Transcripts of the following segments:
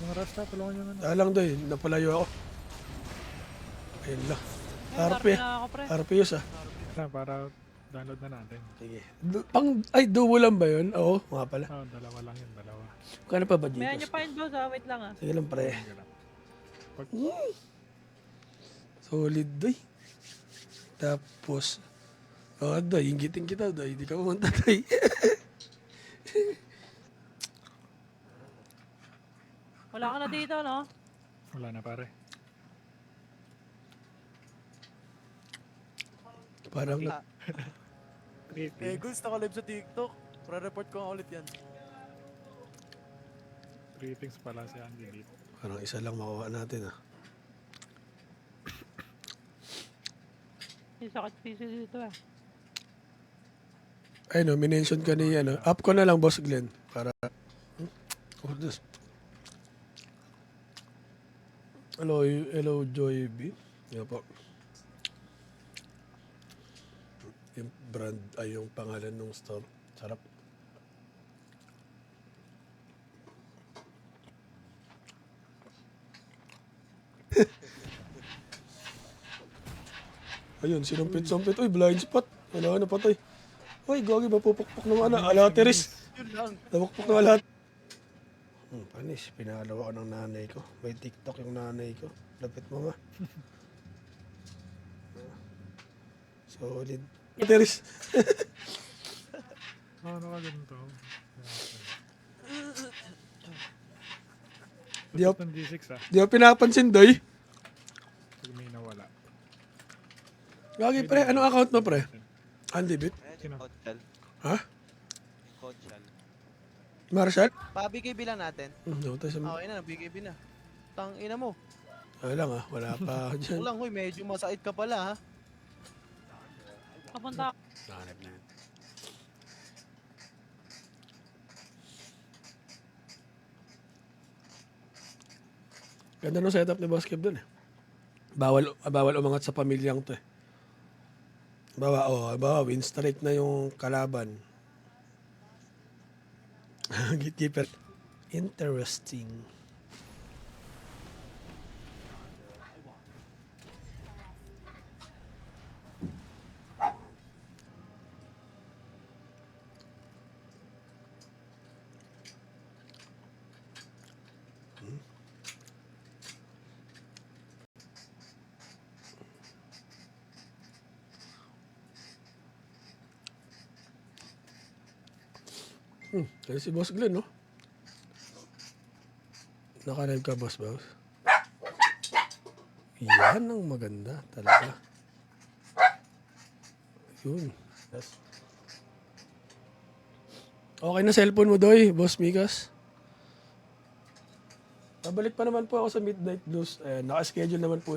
Mga Rasta, tulungan nyo na. Lang doy, napalayo ako. Ayun lang. RP. na ako, pre. RPUs ah. Para download na natin. Sige. Duo lang ba yun? Oo, nga pala. Dalawa lang yun, dalawa. Kano pa ba dito? May nyo pa yun, boss, wait lang ah. Sige lang, pre. Sige lang. Solid, doy. Tapos, doy, inggitin kita, doy. Hindi ka pumunta, doy. Wala ka na dito, no? Wala na, pare. Parang, Guys, naka-live sa TikTok. Pre-report ko nga ulit yan. Greetings pala si Andy dito. parang isa lang makuha natin, ah. May sakit piso dito ah. Ay, no, minention ka ni, up ko na lang, Boss Glenn. Para, this. Hello, Joy B. Yan po. Yung brand, ay yung pangalan ng store. Sarap. Ayun, sinumpit-sumpit. Uy, blind spot. Wala na patay. Uy, gagi, mapupukpok ng alateris. Yun lang. Napukpok ng alat. Panis, pinalawa ko ng nanay ko. May TikTok yung nanay ko. Lapit mo nga. Solid. Alateris. Ano ka ganito? Di ako, Ng G6 ah. di ako pinapansin, doy. Pag may nawala. Gagi, pre. Anong account mo, pre? Andy Bit? Sino? Kodshal. Ha? Kodshal. Marshall? Pa-BKB lang natin. Nautay sa... Okay na, BKB na. Tang ina mo. Wala lang ah, wala pa dyan. Lang, huy, medyo masakit ka pala ha. Papunta ako. Nahanap na yun. Ganda nung setup ni Boss Kev dun eh. Bawal umangat sa pamilyang to eh. Win streak na yung kalaban. Gatekeeper. Interesting. Kaya si Boss Glenn, no? Naka-live ka, Boss. Yan ang maganda talaga. Yun. Yes. Okay na cellphone mo, Doy, Boss Mikas. Babalik pa naman po ako sa Midnight Blues. Naka-schedule naman po.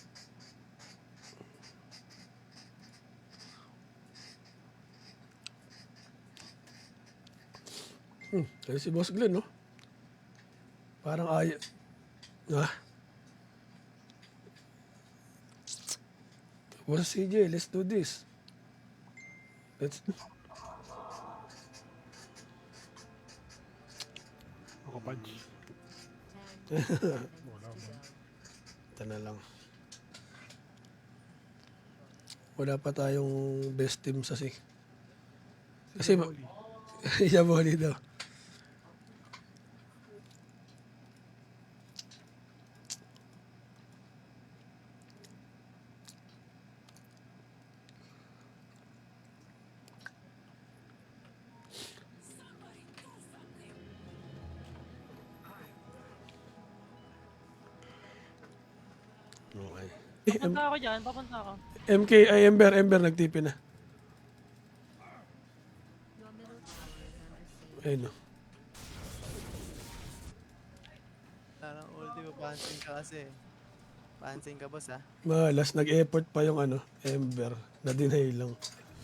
Kaya si Boss Glenn, no? Parang Boss CJ, let's do this. Ako punch. Wala mo. Ito na lang. Wala pa tayong best team sa SIC. Kasi Jaboli daw. Okay. Papunta ako dyan, papunta ako. MK, ay Ember nagtipi na. Ayun, no. Parang ulti mo, pansing ka kasi. Pansing ka, boss ha. Malas, nag-effort pa yung Ember. Na-deny lang.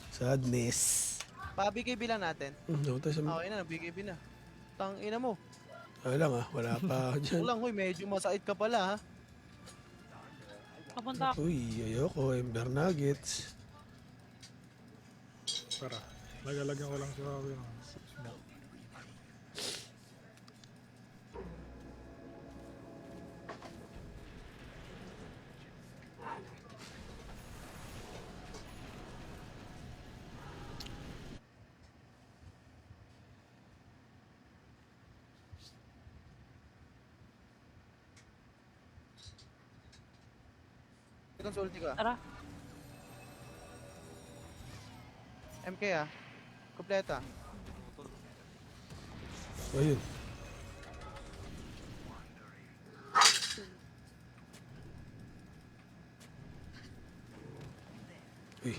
Sadness. Pa-BKB lang natin. Nautay sa... Okay na, BKB na. Tang ina mo. Wala lang ah, wala pa dyan. Lang, huy, medyo masakit ka pala ha. Papunta ako. Uy, ayoko, Ember Nuggets. Tara. Lagalagyan ko lang si Huawei ng smoke. Second ulti ko ah. Tara. MK ah. Kompleta. Ayun. Uy.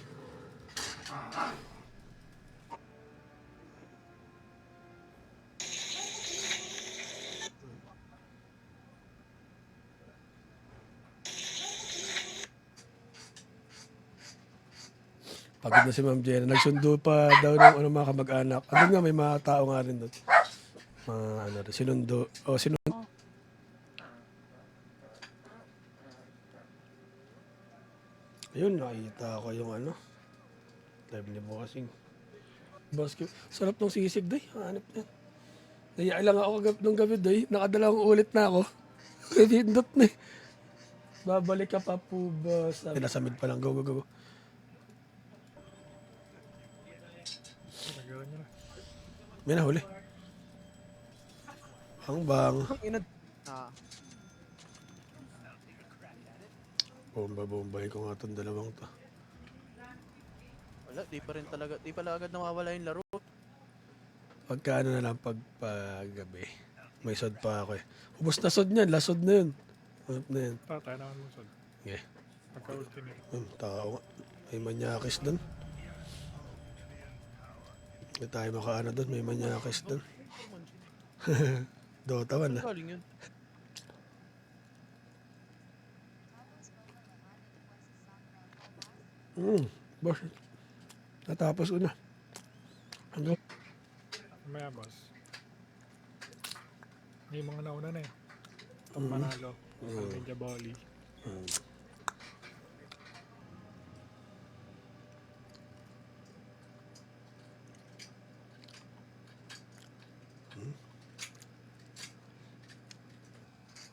Pagod na si Ma'am Jenna. Nagsundo pa daw ng ano, mga kamag-anak. Ano nga, may mga tao nga rin doon. Mga ano, sinundo. O, sinundo. Ayun, nakita ko yung ano. Live ni Bossing. Basket. Sarap ng sisig, day. Hanap yan. Naiya lang ako nung gabi, day. Nakadalawang ulit na ako. Pindot na eh. Babalik ka pa po ba sa... Nasa mid pa lang. Go, go, go. Nagawa niya na. May nahuli. Ang bang. Inad. Ah. Bomba-bombahin ko nga itong dalawang to. Wala, di pa rin talaga. Di pala agad nawawala yung laro. Pagka ano na lang paggabi. May sod pa ako eh. Ubus na sod niyan. Lasod na yun. Hanap na yan. Tayo naman mo sod. Okay. Pagka-ulti nila. Tao nga. May manyakis doon. Hindi tayo makaano doon. May manyakis doon. Dota 1 ah. Galing yun. Boss. Natapos ko na. Ano? Maya boss. May mga nauna na eh. Pag manalo. Ang Ninja Volley.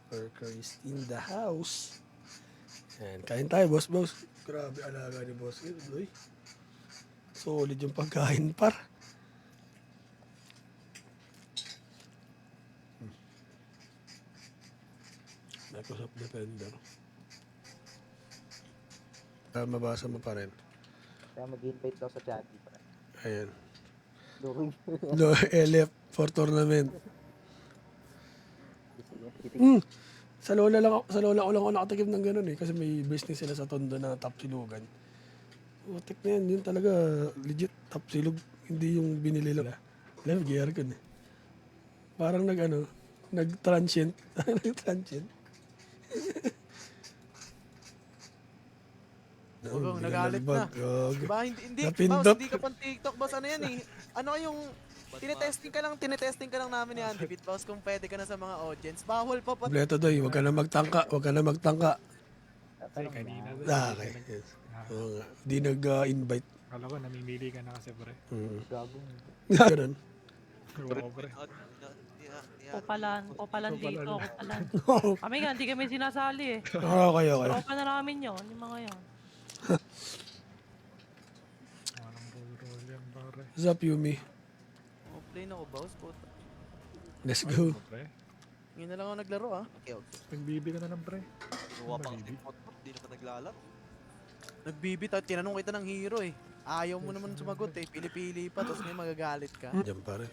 Worker is in the house. Yan. Kain tayo, boss. Grabe alaga ni boss. Uy. Solid yung pagkain, par. Microsoft Defender. Mabasa mo pa rin. Kaya mag-invite daw sa chat. Ayan. Looking. No, LF for tournament. Sa lola ko lang ako nakatikim ng ganun eh. Kasi may business sila sa Tondo na top silugan. Utik na yan. Yun talaga legit top silug. Hindi yung binili lang. Live gear ko eh. Parang nag-transient. Nag-transient. Huwag nagalit na. Diba, hindi, Napindot. boss, hindi ka pang TikTok, boss. Ano yan eh? Ano yung tinetesting ka lang namin ni Andy Beat, boss, kung pwede ka na sa mga audience. Bawal pa pa. Kompleto doy. Huwag ka na magtangka. Kasi kanina. Okay. Yes. Oo nga. Di nag-invite. Kala ko namimili ka na kasi pre. Gagong. Ganun. Ewan ko pre. Kopalan dito, kopalan. Kami nga, hindi kami sinasali eh. Okay. Tropa na namin yun, yung mga yan. Walang roll yan pare. What's up, Yumi? Oh, play na ako, boss. Puta. Let's go. Pre. Ngayon na lang ako naglaro, ah. Okay. Nagbibi ka na lang pre. Gawa pa kasi pot-pot, di naman naglalaro. Nagbibit at tinanong kita ng hero eh. Ayaw mo naman sumagot eh. Pili-pili pa, tapos ngayon magagalit ka. Diyan pare.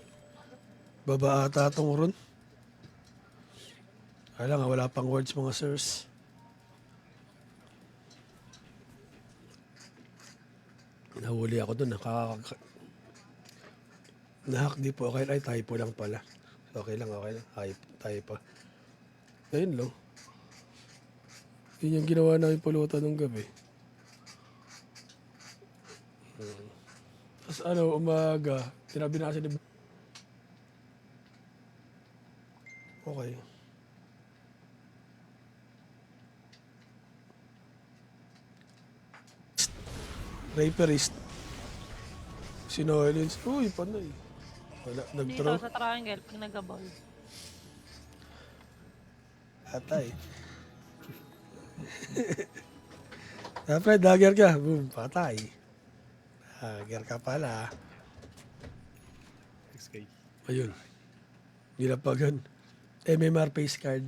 Baba ata itong run. Kaya nga, wala pang words mga sirs. Nahuli ako dun. Nahack di po. Okay, ay typo lang pala. Okay lang. Typo. Ayun lang. Yun yung ginawa namin pulutan nung gabi. Tapos umaga, tinabi na kasi ni... Okay. Raperist. Sinolins. Uy, panay. Wala, Dito nag-throw. sa triangle, pag nag-ball. Atay. Dapat, dagger ka. Boom, patay. Dagger ka pala. 6K. Ayun. Nilapagan. MMR face card.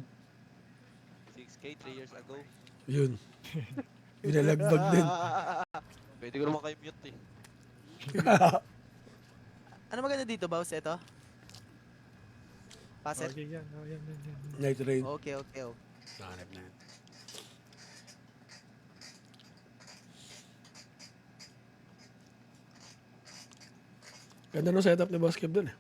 6K 3 years ago. Yun. Binalagbag din. Pwede ko naman kayo mute eh. Ano maganda dito, boss? Ito? Passet? Okay yan. Oh, yan. Night rain. Okay. Nahanap na yun. Ganda ng setup ni Boss Kev dun eh.